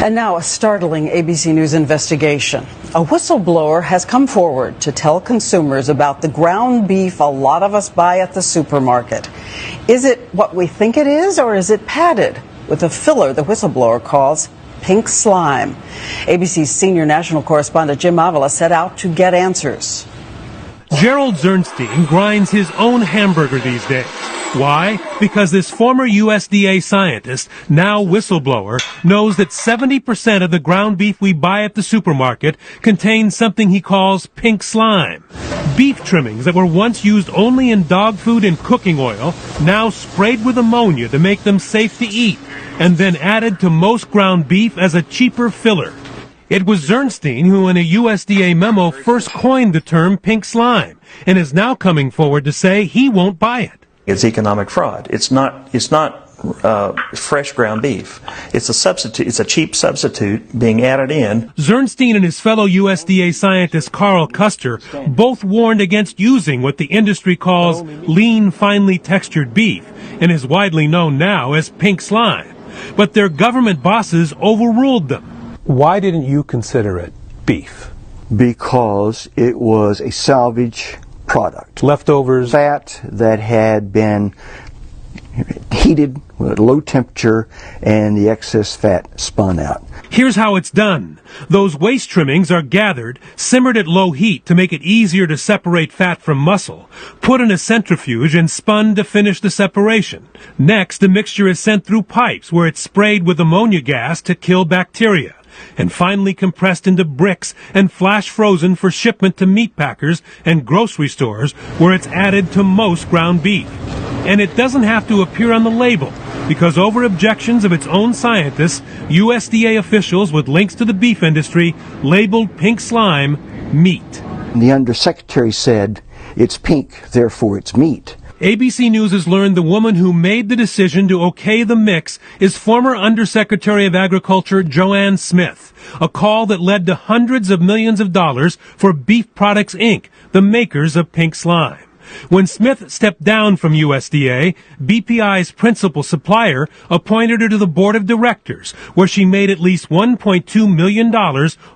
And now a startling ABC News investigation. A whistleblower has come forward to tell consumers about the ground beef a lot of us buy at the supermarket. Is it what we think it is, or is it padded with a filler the whistleblower calls pink slime? ABC's senior national correspondent Jim Avila set out to get answers. Gerald Zernstein grinds his own hamburger these days. Why? Because this former USDA scientist, now whistleblower, knows that 70% of the ground beef we buy at the supermarket contains something he calls pink slime. Beef trimmings that were once used only in dog food and cooking oil, now sprayed with ammonia to make them safe to eat, and then added to most ground beef as a cheaper filler. It was Zernstein who in a USDA memo first coined the term pink slime, and is now coming forward to say he won't buy it. It's economic fraud. It's not fresh ground beef. It's a substitute. It's a cheap substitute being added in. Zernstein and his fellow USDA scientist Carl Custer both warned against using what the industry calls lean, finely textured beef, and is widely known now as pink slime. But their government bosses overruled them. Why didn't you consider it beef? Because it was a salvage product. Leftovers? Fat that had been heated at low temperature and the excess fat spun out. Here's how it's done. Those waste trimmings are gathered, simmered at low heat to make it easier to separate fat from muscle, put in a centrifuge and spun to finish the separation. Next, the mixture is sent through pipes where it's sprayed with ammonia gas to kill bacteria, and finally compressed into bricks and flash frozen for shipment to meat packers and grocery stores where it's added to most ground beef. And it doesn't have to appear on the label, because over objections of its own scientists, USDA officials with links to the beef industry labeled pink slime meat. The undersecretary said, it's pink, therefore it's meat. ABC News has learned the woman who made the decision to okay the mix is former Undersecretary of Agriculture Joanne Smith, a call that led to hundreds of millions of dollars for Beef Products, Inc., the makers of pink slime. When Smith stepped down from USDA, BPI's principal supplier appointed her to the board of directors, where she made at least $1.2 million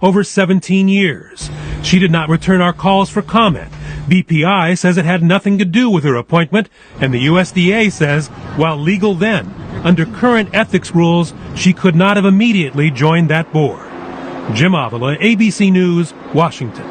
over 17 years. She did not return our calls for comment. BPI says it had nothing to do with her appointment, and the USDA says, while legal then, under current ethics rules, she could not have immediately joined that board. Jim Avila, ABC News, Washington.